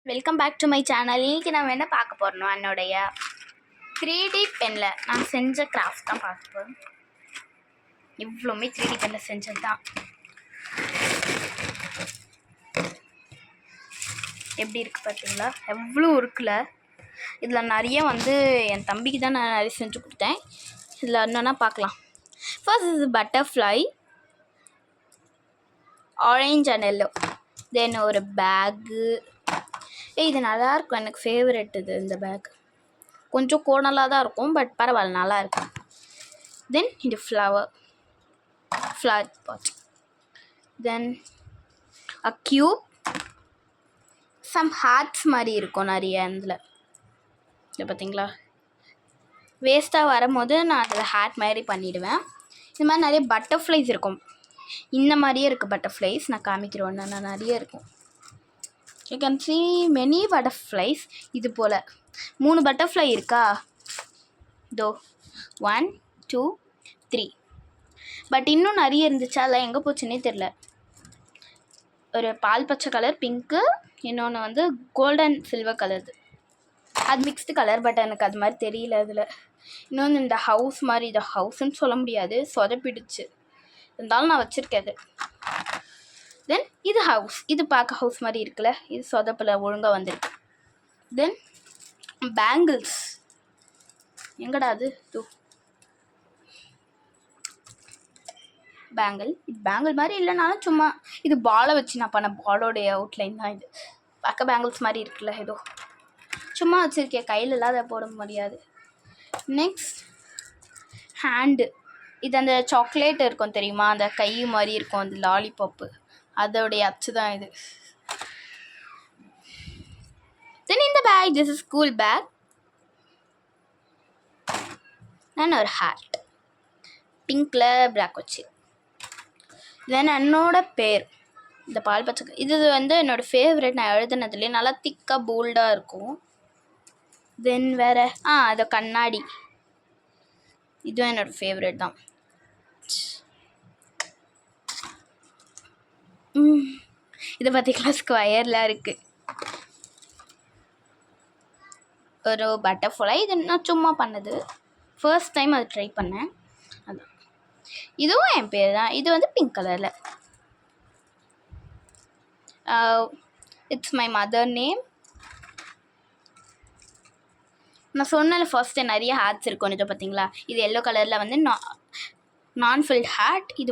Welcome back to my channel. இன்றைக்கி நம்ம என்ன பார்க்க போகிறோம், என்னுடைய 3D பெனில் நான் செஞ்ச கிராஃப்ட் தான் பார்க்க போகிறோம். இவ்வளோமே 3D பெனில் செஞ்சது தான். எப்படி இருக்குது பார்த்தீங்களா, எவ்வளோ இருக்குல்ல. இதில் நிறைய என் தம்பிக்கு தான் நான் நிறைய செஞ்சு கொடுத்தேன். இதில் என்னென்னா பார்க்கலாம். ஃபர்ஸ்ட் இது பட்டர்ஃப்ளை, ஆரஞ்ச் அண்ட் எல்லோ. தென் ஒரு பேக்கு. இது நல்லாயிருக்கும், எனக்கு ஃபேவரெட் இது. இந்த பேக் கொஞ்சம் கோணலாக தான் இருக்கும், பட் பரவாயில்ல, நல்லாயிருக்கும். தென் இது ஃப்ளவர் பாட். தென் அ க்யூப், சம் ஹார்ட்ஸ் மாதிரி இருக்கும் நிறைய. இதில் இது பார்த்தீங்களா, வேஸ்ட்டாக வரும்போது நான் அதில் ஹார்ட் மாதிரி பண்ணிவிடுவேன். இது மாதிரி நிறைய பட்டர்ஃப்ளைஸ் இருக்கும். இந்த மாதிரியே இருக்குது பட்டர்ஃப்ளைஸ். நான் காமிக்கிறேன், நான் நிறைய இருக்கும். You can see many butterflies. இது போல் 3 பட்டர்ஃப்ளை இருக்கா, இதோ 1 2 3. பட் இன்னும் நிறைய இருந்துச்சு, அதில் எங்கே போச்சுன்னே தெரில. ஒரு பால் பச்சை கலர், பிங்க்கு, இன்னொன்று கோல்டன் சில்வர் கலர். அது மிக்ஸ்டு கலர், பட் எனக்கு அது மாதிரி தெரியல. அதில் இன்னொன்று இந்த ஹவுஸ் மாதிரி, இது ஹவுஸ்ன்னு சொல்ல முடியாது, சொதப்பிடுச்சு. இருந்தாலும் நான் வச்சுருக்கேன் அது. தென் இது ஹவுஸ். இது பார்க்க ஹவுஸ் மாதிரி இருக்குல்ல, இது சொதப்பில் ஒழுங்காக வந்துருக்கு. தென் பேங்கிள்ஸ். எங்கடா அது, பேங்கிள். இது பேங்கிள் மாதிரி இல்லைனாலும் சும்மா இது பாலை வச்சு நான் பண்ண பாலோடைய அவுட்லைன் தான் இது. பார்க்க பேங்கிள்ஸ் மாதிரி இருக்குல்ல, ஏதோ சும்மா வச்சுருக்கேன், கையிலலாம் அதை போட முடியாது. Next hand. இது அந்த சாக்லேட் இருக்கும் தெரியுமா, அந்த கை மாதிரி இருக்கும், அந்த லாலிபாப்பு, அதோடைய அச்சு தான் இது. தென் இந்த bag, this is school bag. நான் ஒரு ஹேட் பிங்க்ல பிளாக் வச்சு. தென் என்னோட பேர் இந்த பால் பச்சை. இது என்னோட ஃபேவரெட். நான் எழுதுனதுலேயே நல்லா திக்காக போல்டாக இருக்கும். தென் வேறு அது கண்ணாடி. இதுவும் என்னோட ஃபேவரெட் தான். இதை பார்த்தீங்களா, ஸ்கொயரில் இருக்குது ஒரு பட்டர்ஃப்ளை. இது நான் சும்மா பண்ணது, ஃபர்ஸ்ட் டைம் அது ட்ரை பண்ணேன். அதான் இதுவும் என் பேர் தான். இது பிங்க் கலரில். It's my mother name. நான் சொன்னேன் ஃபர்ஸ்ட்டு நிறைய ஹேட்ஸ் இருக்கும். இது பார்த்தீங்களா, இது எல்லோ கலரில் நான் ஃபில்ட் ஹேட். இது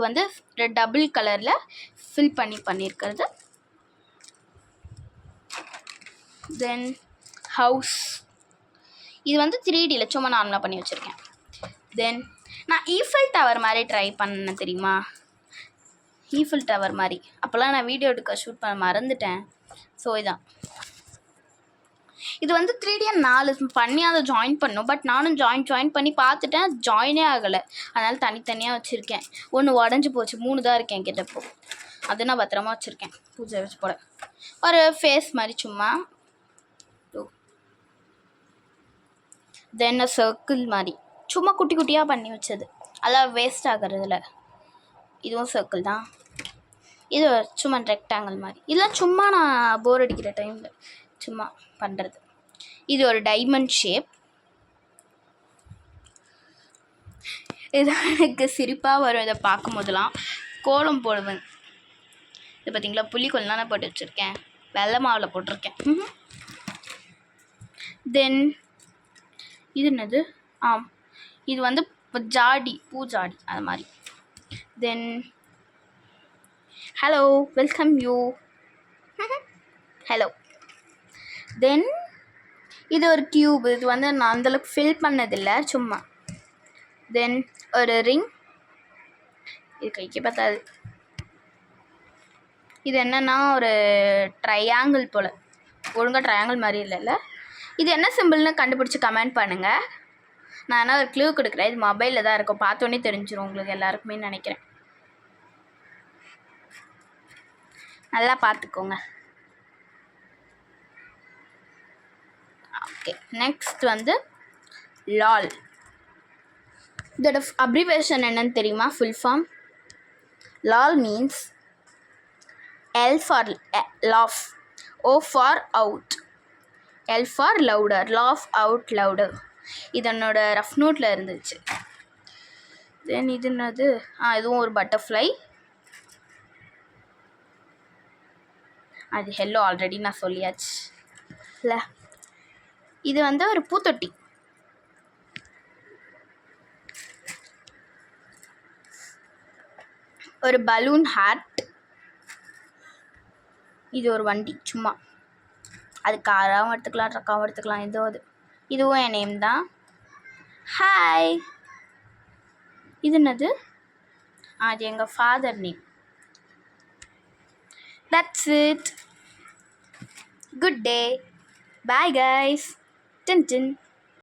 டபுள் கலரில் ஃபில் பண்ணியிருக்கிறது. தென் ஹவுஸ். இது 3Dயில் சும்மா நார்மலாக பண்ணி வச்சுருக்கேன். தென் நான் ஈஃபில் டவர் மாதிரி ட்ரை பண்ணேன் தெரியுமா, ஈஃபில் டவர் மாதிரி. அப்போல்லாம் நான் வீடியோ எடுக்க ஷூட் பண்ண மறந்துட்டேன். ஸோ இதான் இது 3D 4 பண்ணி அதை ஜாயின் பண்ணும். பட் நானும் ஜாயின் பண்ணி பார்த்துட்டேன், ஜாயினே ஆகலை. அதனால் தனித்தனியாக வச்சுருக்கேன். ஒன்று உடஞ்சி போச்சு, 3 தான் இருக்கேன் கிட்டப்போ. அது நான் பத்திரமா வச்சுருக்கேன், பூஜை வச்சு போட. ஒரு ஃபேஸ் மாதிரி சும்மா. தென் சர்க்கிள் மாதிரி சும்மா குட்டி குட்டியாக பண்ணி வச்சது, அதெல்லாம் வேஸ்ட் ஆகிறதுல. இதுவும் சர்க்கிள் தான். இது சும்மா ரெக்டாங்கிள் மாதிரி. இதெல்லாம் சும்மா நான் போர் அடிக்கிற டைமில் சும்மா பண்ணுறது. இது ஒரு டைமண்ட் ஷேப். இதான் எனக்கு சிரிப்பாக வரும் இதை பார்க்கும் போதெல்லாம். கோலம் போடுவேன். இது பார்த்தீங்களா, புளிக்கோலம் தான் போட்டு வச்சுருக்கேன், வெள்ளை மாவில் போட்டிருக்கேன். தென் இது என்னது, இது ஜாடி, பூஜாடி அது மாதிரி. தென் ஹலோ, வெல்கம் யூ, ஹலோ. தென் இது ஒரு டியூப். இது நான் அந்தளவுக்கு ஃபில் பண்ணதில்லை, சும்மா. தென் ஒரு ரிங். இது கைக்கு பார்த்தாது. இது என்னென்னா ஒரு ட்ரையாங்கிள் போல், ஒழுங்காக ட்ரையாங்கிள் மாதிரி இல்லைல்ல. இது என்ன சிம்பிள்னு கண்டுபிடிச்சி கமெண்ட் பண்ணுங்கள். நான் என்ன ஒரு க்ளூ கொடுக்குறேன். இது மொபைலில் தான் இருக்கும், பார்த்தோன்னே தெரிஞ்சிடும் உங்களுக்கு எல்லாருக்குமே நினைக்கிறேன். நல்லா பார்த்துக்கோங்க. Okay, next LOL. இதோட அப்ரிவேஷன் என்னன்னு தெரியுமா, full form? LOL means L for laugh, O for out, L for louder, laugh out louder. இது என்னோட ரஃப் நோட்டில் இருந்துச்சு. தென் இது என்னது? இதுவும் ஒரு பட்டர்ஃப்ளை. அது ஹெல்லோ ஆல்ரெடி நான் சொல்லியாச்சு இல்லை. இது வந்து ஒரு பூத்தொட்டி. ஒரு பலூன் ஹேட். இது ஒரு வண்டி சும்மா. அது காராகவும் எடுத்துக்கலாம், ட்ரக்காகவும் எடுத்துக்கலாம். ஏதோ அது. இதுவும் என் நேம் தான். ஹாய். இது என்னது? அது எங்கள் father name. That's it. Good day. Bye guys. டின் டின்.